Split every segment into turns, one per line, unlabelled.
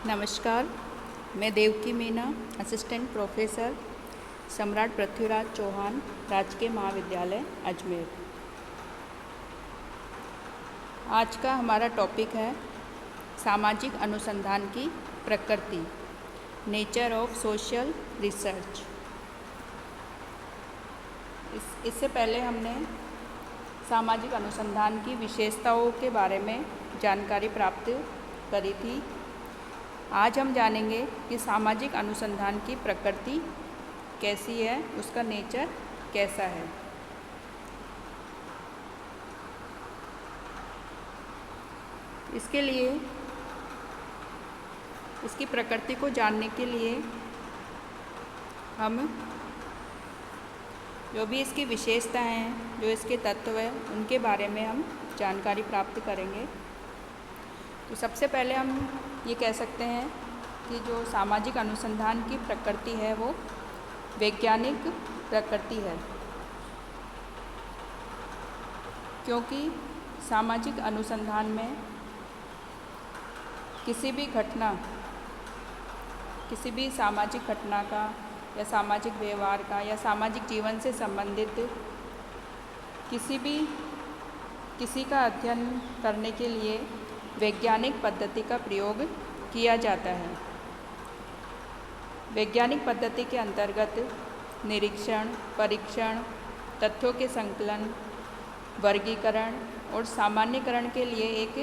नमस्कार, मैं Devaki Meena, assistant professor, सम्राट पृथ्वीराज चौहान, राजकीय महाविद्यालय अजमेर। आज का हमारा टॉपिक है सामाजिक अनुसंधान की प्रकृति, नेचर ऑफ सोशल रिसर्च। इससे पहले हमने सामाजिक अनुसंधान की विशेषताओं के बारे में जानकारी प्राप्त करी थी। आज हम जानेंगे कि सामाजिक अनुसंधान की प्रकृति कैसी है, उसका नेचर कैसा है। इसके लिए, इसकी प्रकृति को जानने के लिए हम जो भी इसकी विशेषता हैं, जो इसके तत्व हैं, उनके बारे में हम जानकारी प्राप्त करेंगे। तो सबसे पहले हम ये कह सकते हैं कि जो सामाजिक अनुसंधान की प्रकृति है वो वैज्ञानिक प्रकृति है, क्योंकि सामाजिक अनुसंधान में किसी भी सामाजिक घटना का या सामाजिक व्यवहार का या सामाजिक जीवन से संबंधित किसी का अध्ययन करने के लिए वैज्ञानिक पद्धति का प्रयोग किया जाता है। वैज्ञानिक पद्धति के अंतर्गत निरीक्षण, परीक्षण, तथ्यों के संकलन, वर्गीकरण और सामान्यकरण के लिए एक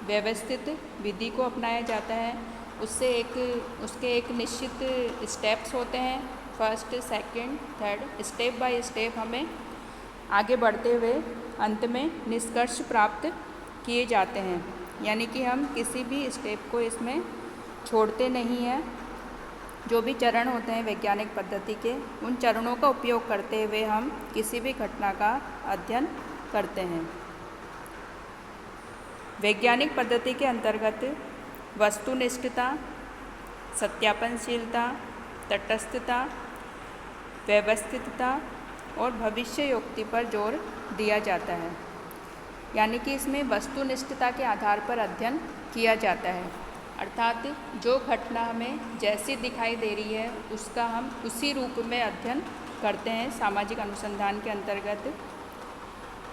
व्यवस्थित विधि को अपनाया जाता है। उसके एक निश्चित स्टेप्स होते हैं, first, second, third. Step by step हमें आगे बढ़ते हुए अंत में निष्कर्ष प्राप्त किए जाते हैं, यानी कि हम किसी भी स्टेप को इसमें छोड़ते नहीं हैं। जो भी चरण होते हैं वैज्ञानिक पद्धति के, उन चरणों का उपयोग करते हुए हम किसी भी घटना का अध्ययन करते हैं। वैज्ञानिक पद्धति के अंतर्गत वस्तुनिष्ठता, सत्यापनशीलता, तटस्थता, व्यवस्थितता और भविष्ययोक्ति पर जोर दिया जाता है, यानी कि इसमें वस्तुनिष्ठता के आधार पर अध्ययन किया जाता है। अर्थात जो घटना हमें जैसी दिखाई दे रही है उसका हम उसी रूप में अध्ययन करते हैं सामाजिक अनुसंधान के अंतर्गत।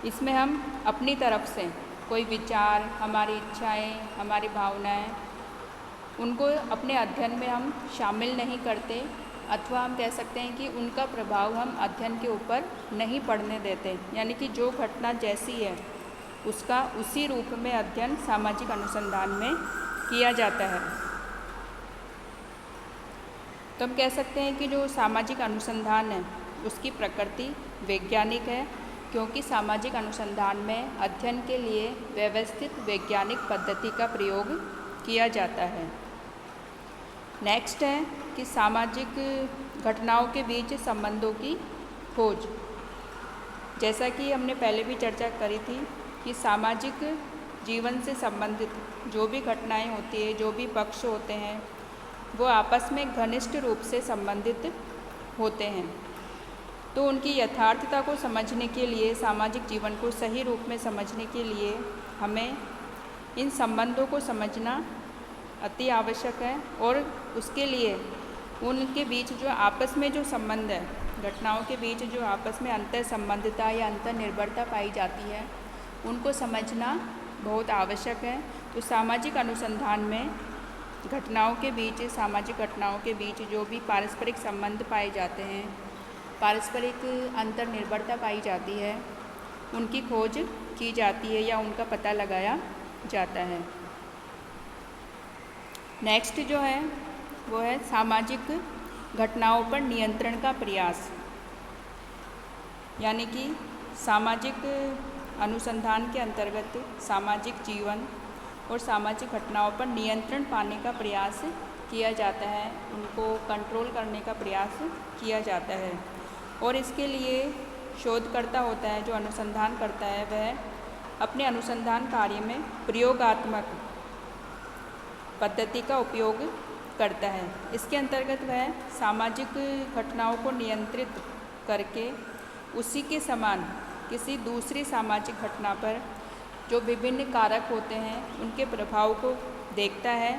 इसमें हम अपनी तरफ से कोई विचार, हमारी इच्छाएं, हमारी भावनाएं, उनको अपने अध्ययन में हम शामिल नहीं करते, अथवा हम कह सकते हैं कि उनका प्रभाव हम अध्ययन के ऊपर नहीं पड़ने देते, यानी कि जो घटना जैसी है उसका उसी रूप में अध्ययन सामाजिक अनुसंधान में किया जाता है। तो हम कह सकते हैं कि जो सामाजिक अनुसंधान है उसकी प्रकृति वैज्ञानिक है, क्योंकि सामाजिक अनुसंधान में अध्ययन के लिए व्यवस्थित वैज्ञानिक पद्धति का प्रयोग किया जाता है। नेक्स्ट है कि सामाजिक घटनाओं के बीच संबंधों की खोज। जैसा कि हमने पहले भी चर्चा करी थी कि सामाजिक जीवन से संबंधित जो भी घटनाएं होती है, जो भी पक्ष होते हैं, वो आपस में घनिष्ठ रूप से संबंधित होते हैं। तो उनकी यथार्थता को समझने के लिए, सामाजिक जीवन को सही रूप में समझने के लिए हमें इन संबंधों को समझना अति आवश्यक है, और उसके लिए उनके बीच जो आपस में जो संबंध है, घटनाओं के बीच जो आपस में अंतर संबंधता या अंतर निर्भरता पाई जाती है, उनको समझना बहुत आवश्यक है। तो सामाजिक अनुसंधान में सामाजिक घटनाओं के बीच जो भी पारस्परिक संबंध पाए जाते हैं, पारस्परिक अंतर निर्भरता पाई जाती है, उनकी खोज की जाती है या उनका पता लगाया जाता है। नेक्स्ट जो है वो है सामाजिक घटनाओं पर नियंत्रण का प्रयास, यानी कि सामाजिक अनुसंधान के अंतर्गत सामाजिक जीवन और सामाजिक घटनाओं पर नियंत्रण पाने का प्रयास किया जाता है, उनको कंट्रोल करने का प्रयास किया जाता है। और इसके लिए शोधकर्ता होता है, जो अनुसंधान करता है, वह अपने अनुसंधान कार्य में प्रयोगात्मक पद्धति का उपयोग करता है। इसके अंतर्गत वह सामाजिक घटनाओं को नियंत्रित करके उसी के समान किसी दूसरी सामाजिक घटना पर जो विभिन्न कारक होते हैं उनके प्रभाव को देखता है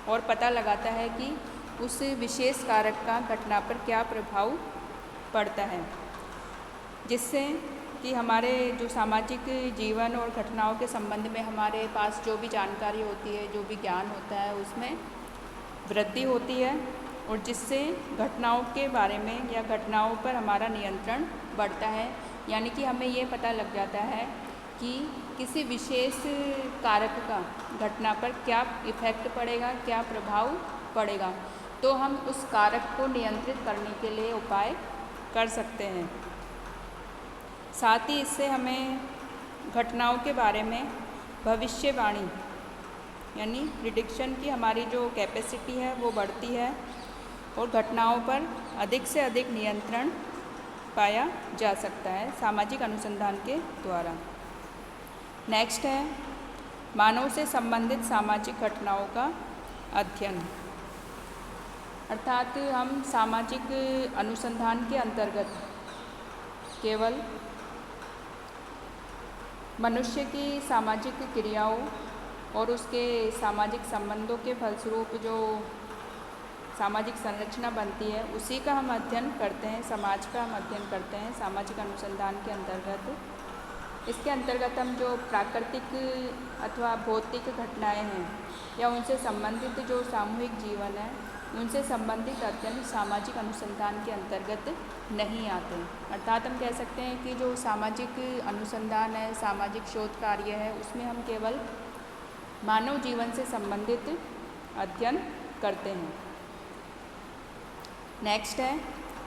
और पता लगाता है कि उस विशेष कारक का घटना पर क्या प्रभाव पड़ता है, जिससे कि हमारे जो सामाजिक जीवन और घटनाओं के संबंध में हमारे पास जो भी जानकारी होती है, जो भी ज्ञान होता है, उसमें वृद्धि होती है और जिससे घटनाओं के बारे में या घटनाओं पर हमारा नियंत्रण बढ़ता है। यानी कि हमें ये पता लग जाता है कि किसी विशेष कारक का घटना पर क्या इफ़ेक्ट पड़ेगा, क्या प्रभाव पड़ेगा, तो हम उस कारक को नियंत्रित करने के लिए उपाय कर सकते हैं। साथ ही इससे हमें घटनाओं के बारे में भविष्यवाणी यानी प्रिडिक्शन की हमारी जो कैपेसिटी है वो बढ़ती है और घटनाओं पर अधिक से अधिक नियंत्रण पाया जा सकता है सामाजिक अनुसंधान के द्वारा। नेक्स्ट है मानव से संबंधित सामाजिक घटनाओं का अध्ययन, अर्थात हम सामाजिक अनुसंधान के अंतर्गत केवल मनुष्य की सामाजिक क्रियाओं और उसके सामाजिक संबंधों के फलस्वरूप जो सामाजिक संरचना बनती है उसी का हम अध्ययन करते हैं, समाज का हम अध्ययन करते हैं सामाजिक अनुसंधान के अंतर्गत। इसके अंतर्गत हम जो प्राकृतिक अथवा भौतिक घटनाएं हैं या उनसे संबंधित जो सामूहिक जीवन है उनसे संबंधित अध्ययन सामाजिक अनुसंधान के अंतर्गत नहीं आते। अर्थात हम कह सकते हैं कि जो सामाजिक अनुसंधान है, सामाजिक शोध कार्य है, उसमें हम केवल मानव जीवन से संबंधित अध्ययन करते हैं। नेक्स्ट है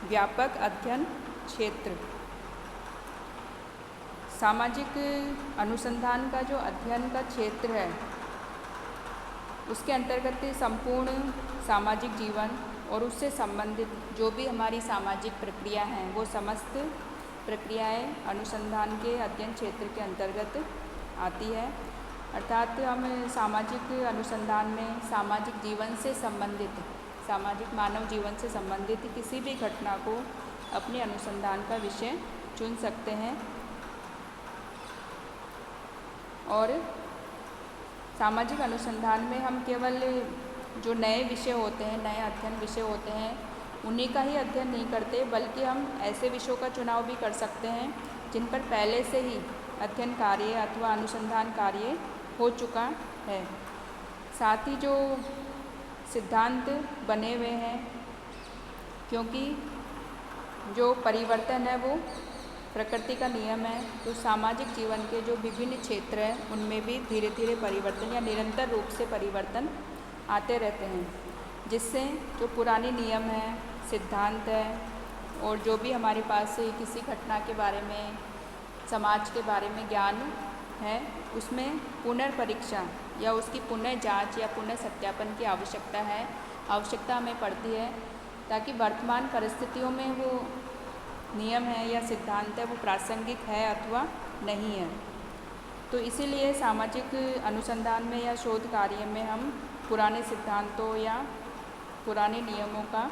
व्यापक अध्ययन क्षेत्र। सामाजिक अनुसंधान का जो अध्ययन का क्षेत्र है उसके अंतर्गत संपूर्ण सामाजिक जीवन और उससे संबंधित जो भी हमारी सामाजिक प्रक्रिया हैं वो समस्त प्रक्रियाएं अनुसंधान के अध्ययन क्षेत्र के अंतर्गत आती है। अर्थात हम सामाजिक अनुसंधान में सामाजिक जीवन से संबंधित, सामाजिक मानव जीवन से संबंधित किसी भी घटना को अपने अनुसंधान का विषय चुन सकते हैं और सामाजिक अनुसंधान में हम केवल जो नए विषय होते हैं, नए अध्ययन विषय होते हैं, उन्हीं का ही अध्ययन नहीं करते, बल्कि हम ऐसे विषयों का चुनाव भी कर सकते हैं जिन पर पहले से ही अध्ययन कार्य अथवा अनुसंधान कार्य हो चुका है। साथ ही जो सिद्धांत बने हुए हैं, क्योंकि जो परिवर्तन है वो प्रकृति का नियम है, तो सामाजिक जीवन के जो विभिन्न क्षेत्र हैं उनमें भी धीरे धीरे परिवर्तन या निरंतर रूप से परिवर्तन आते रहते हैं, जिससे जो पुराने नियम हैं, सिद्धांत है और जो भी हमारे पास किसी घटना के बारे में, समाज के बारे में ज्ञान है, उसमें पुनर्परीक्षा या उसकी पुनः जांच या पुनः सत्यापन की आवश्यकता हमें पड़ती है, ताकि वर्तमान परिस्थितियों में वो नियम है या सिद्धांत है वो प्रासंगिक है अथवा नहीं है। तो इसीलिए सामाजिक अनुसंधान में या शोध कार्य में हम पुराने सिद्धांतों या पुराने नियमों का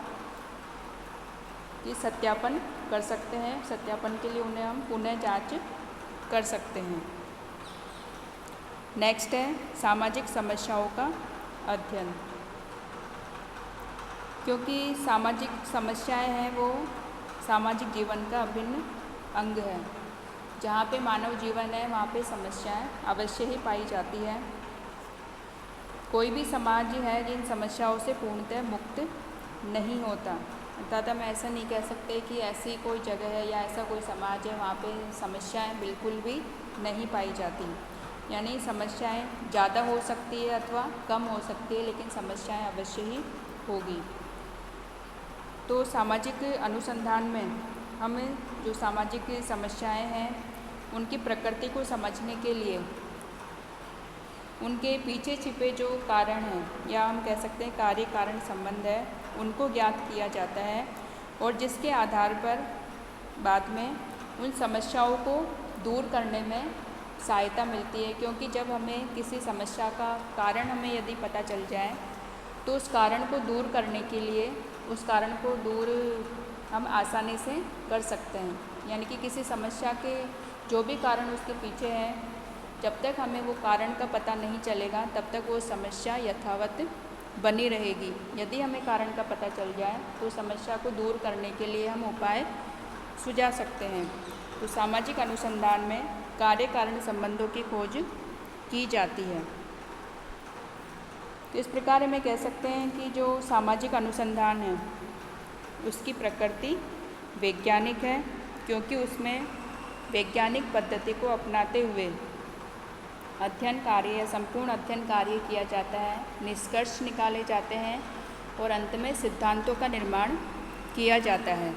सत्यापन कर सकते हैं। सत्यापन के लिए उन्हें हम पुनः जांच कर सकते हैं। नेक्स्ट है सामाजिक समस्याओं का अध्ययन। क्योंकि सामाजिक समस्याएं हैं वो सामाजिक जीवन का अभिन्न अंग है। जहाँ पे मानव जीवन है वहाँ पे समस्याएं अवश्य ही पाई जाती है। कोई भी समाज है जिन समस्याओं से पूर्णतः मुक्त नहीं होता। अर्थात हम ऐसा नहीं कह सकते कि ऐसी कोई जगह है या ऐसा कोई समाज है वहाँ पे समस्याएं बिल्कुल भी नहीं पाई जाती। यानी समस्याएं ज़्यादा हो सकती है अथवा कम हो सकती है, लेकिन समस्याएं अवश्य ही होगी। तो सामाजिक अनुसंधान में हमें जो सामाजिक समस्याएं हैं उनकी प्रकृति को समझने के लिए उनके पीछे छिपे जो कारण हैं या हम कह सकते हैं कार्य कारण संबंध है, उनको ज्ञात किया जाता है और जिसके आधार पर बाद में उन समस्याओं को दूर करने में सहायता मिलती है। क्योंकि जब हमें किसी समस्या का कारण हमें यदि पता चल जाए तो उस कारण को दूर करने के लिए उस कारण को दूर हम आसानी से कर सकते हैं। यानी कि किसी समस्या के जो भी कारण उसके पीछे हैं, जब तक हमें वो कारण का पता नहीं चलेगा तब तक वो समस्या यथावत बनी रहेगी। यदि हमें कारण का पता चल जाए तो समस्या को दूर करने के लिए हम उपाय सुझा सकते हैं। तो सामाजिक अनुसंधान में कार्य कारण संबंधों की खोज की जाती है। तो इस प्रकार हमें कह सकते हैं कि जो सामाजिक अनुसंधान है उसकी प्रकृति वैज्ञानिक है, क्योंकि उसमें वैज्ञानिक पद्धति को अपनाते हुए अध्ययन कार्य या संपूर्ण अध्ययन कार्य किया जाता है, निष्कर्ष निकाले जाते हैं और अंत में सिद्धांतों का निर्माण किया जाता है।